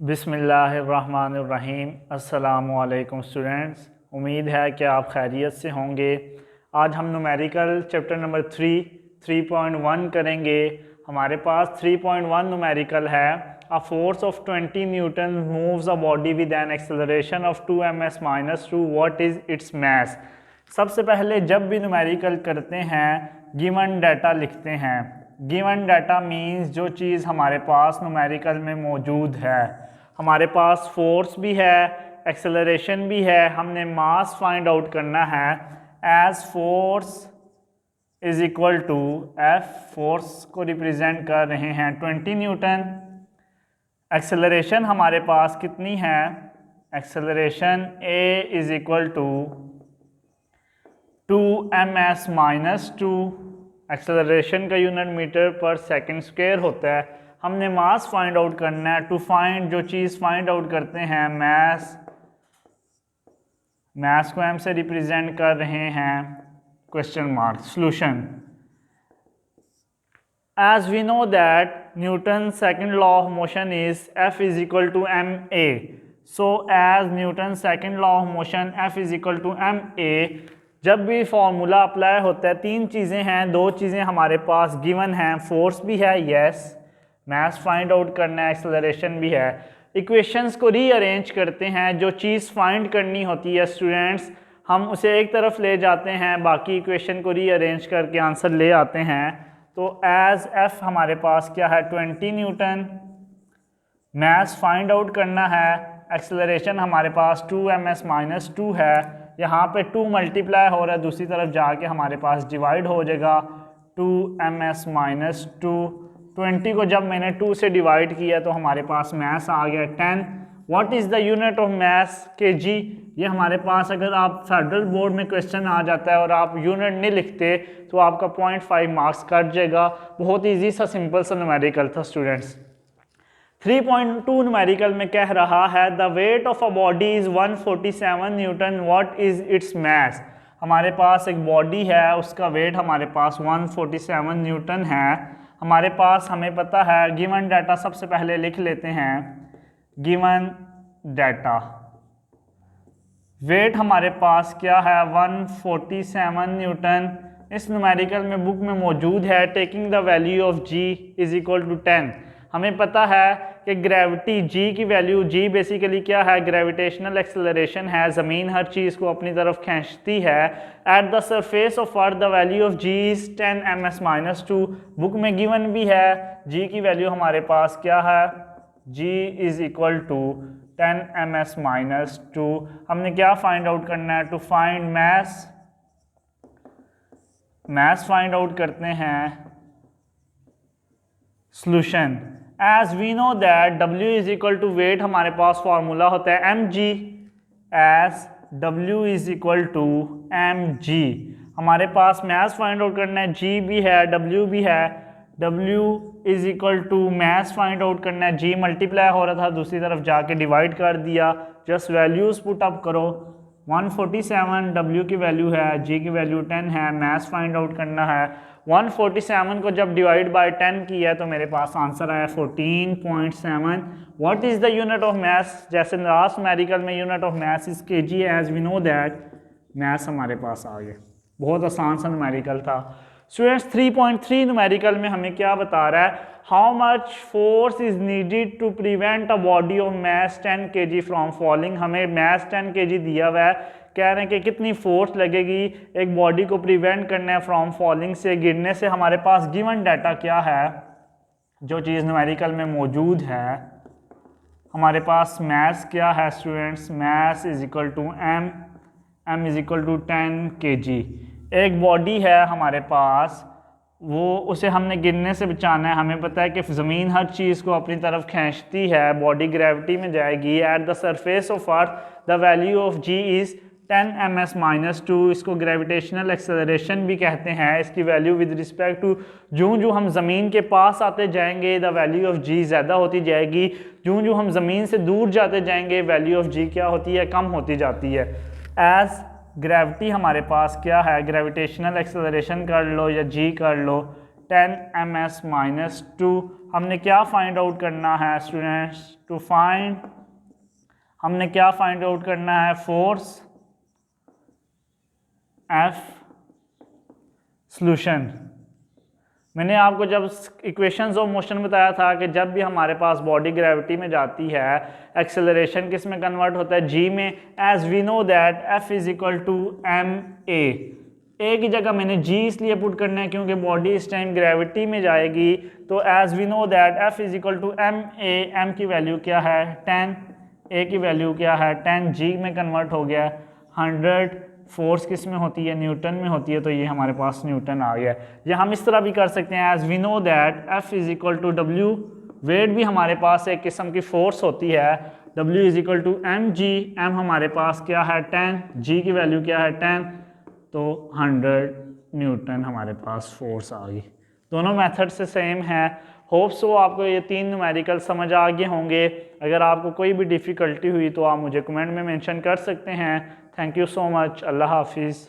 बिस्मिल्लाहिर्रहमानिर्रहीम। अस्सलामुअलैकुम स्टूडेंट्स, उम्मीद है कि आप खैरियत से होंगे। आज हम न्यूमेरिकल चैप्टर नंबर 3.1 करेंगे। हमारे पास 3.1 न्यूमेरिकल है। A force of 20 Newton moves a body with an acceleration of 2 ms-2। What is its mass. सबसे पहले जब भी न्यूमेरिकल करते हैं गिवन डाटा लिखते हैं। गिवन डाटा मीन्स जो चीज़ हमारे पास न्यूमेरिकल में मौजूद है। हमारे पास फोर्स भी है, एक्सेलरेशन भी है, हमने मास फाइंड आउट करना है। As force is equal to F, force को रिप्रेजेंट कर रहे हैं 20 न्यूटन। एक्सेलरेशन हमारे पास कितनी है, acceleration A is equal to 2 ms-2। Acceleration का unit metre per second square होता है। हमने मास फाइंड आउट करना है। टू फाइंड, जो चीज़ फाइंड आउट करते हैं मैस को एम से रिप्रेजेंट कर रहे हैं question mark. Solution, as we know that Newton second law of motion is F is equal to M A. So as Newton second law of motion F is equal to M A, जब भी formula apply होता है तीन चीज़ें हैं, दो चीज़ें हमारे पास गिवन हैं। फोर्स भी है, यस, मास फाइंड आउट करना है, एक्सेलरेशन भी है। इक्वेशंस को रीअरेंज करते हैं। जो चीज़ फाइंड करनी होती है स्टूडेंट्स, हम उसे एक तरफ ले जाते हैं, बाकी इक्वेशन को रीअरेंज करके आंसर ले आते हैं। तो एज एफ हमारे पास क्या है, 20 न्यूटन। मास फाइंड आउट करना है, एक्सेलरेशन हमारे पास 2 ms-2 है। यहाँ पे 2 मल्टीप्लाई हो रहा है, दूसरी तरफ जाके हमारे पास डिवाइड हो जाएगा 2 ms-2। 20 को जब मैंने 2 से डिवाइड किया तो हमारे पास मास आ गया 10। What is the unit of mass, kg। ये हमारे पास अगर आप फेडरल बोर्ड में क्वेश्चन आ जाता है और आप यूनिट नहीं लिखते तो आपका 0.5 मार्क्स कट जाएगा। बहुत ईजी सा सिंपल सा न्यूमेरिकल था स्टूडेंट्स। 3.2 न्यूमेरिकल में कह रहा है the weight of a body is 147 Newton, what is its mass. हमारे पास एक बॉडी है, उसका वेट हमारे पास 147 न्यूटन है। हमारे पास, हमें पता है, गिवन डाटा सबसे पहले लिख लेते हैं। गिवन डाटा, वेट हमारे पास क्या है, 147 न्यूटन। इस न्यूमेरिकल में बुक में मौजूद है। Taking the value of g is equal to 10। हमें पता है कि ग्रेविटी g की वैल्यू, g बेसिकली क्या है, ग्रेविटेशनल एक्सेलरेशन है, ज़मीन हर चीज़ को अपनी तरफ खींचती है। At the surface of earth the value of g is 10 ms-2। Book में गिवन भी है, g की वैल्यू हमारे पास क्या है, g is equal to 10 ms-2। हमने क्या फाइंड आउट करना है, to find mass find out करते हैं। Solution, as we know that W is equal to weight, हमारे पास फॉर्मूला होता है mg। As W is equal to mg, हमारे पास मास फाइंड आउट करना है, g भी है, W भी है। W is equal to mass find out करना है, g मल्टीप्लाई हो रहा था, दूसरी तरफ जाके डिवाइड कर दिया। जस्ट वैल्यूज पुट अप करो। 147 W की वैल्यू है, g की वैल्यू 10 है, मास फाइंड आउट करना है। 147 को जब डिवाइड बाय 10 किया तो मेरे पास आंसर आया 14.7। What is the unit of mass, जैसे लास्ट न्यूमेरिकल में unit of mass is kg, as we know that mass हमारे पास आ गया। बहुत आसान सा न्यूमेरिकल था स्टूडेंट्स। 3.3 न्यूमेरिकल में हमें क्या बता रहा है, how much force is needed to prevent a body of mass 10 kg from falling. हमें मास 10 kg दिया हुआ है, कह रहे हैं कि कितनी फोर्स लगेगी एक बॉडी को प्रिवेंट करना है फ्रॉम फॉलिंग से, गिरने से। हमारे पास गिवन डाटा क्या है, जो चीज़ न्यूमेरिकल में मौजूद है, हमारे पास मास क्या है students, mass is equal to m is equal to 10 kg। एक बॉडी है हमारे पास, वो उसे हमने गिरने से बचाना है। हमें पता है कि ज़मीन हर चीज़ को अपनी तरफ खींचती है, बॉडी ग्रेविटी में जाएगी। At the surface of earth the value of g is 10 ms-2। इसको ग्रेविटेशनल एक्सेलरेशन भी कहते हैं। इसकी वैल्यू विद रिस्पेक्ट टू, जो हम ज़मीन के पास आते जाएंगे द वैल्यू ऑफ g ज़्यादा होती जाएगी, जो हम ज़मीन से दूर जाते जाएंगे वैल्यू ऑफ g क्या होती है, कम होती जाती है। एज ग्रेविटी हमारे पास क्या है, ग्रेविटेशनल एक्सेलरेशन कर लो या g कर लो, 10 ms-2। हमने क्या फाइंड आउट करना है स्टूडेंट्स, टू फाइंड, हमने क्या फाइंड आउट करना है, फोर्स एफ सॉल्यूशन। मैंने आपको जब इक्वेशंस ऑफ मोशन बताया था कि जब भी हमारे पास बॉडी ग्रेविटी में जाती है, एक्सेलरेशन किस में कन्वर्ट होता है, जी में। As we know that F is equal to M A की जगह मैंने जी इसलिए पुट करना है क्योंकि बॉडी इस टाइम ग्रेविटी में जाएगी। तो as we know that F is equal to M A, M की वैल्यू क्या है 10, ए की वैल्यू क्या है 10, जी में कन्वर्ट हो गया 100। फोर्स किस में होती है, न्यूटन में होती है, तो ये हमारे पास न्यूटन आ गया। या हम इस तरह भी कर सकते हैं, as we know that F is equal to W, weight भी हमारे पास एक किस्म की फोर्स होती है, W is equal to M G, M हमारे पास क्या है 10, जी की वैल्यू क्या है 10, तो 100 न्यूटन हमारे पास फोर्स आ गई। दोनों मेथड से सेम है। होप सो आपको ये 3 न्यूमेरिकल समझ आ गए होंगे। अगर आपको कोई भी डिफ़िकल्टी हुई तो आप मुझे कमेंट में मेंशन कर सकते हैं। Thank you so much. अल्लाह हाफिज़।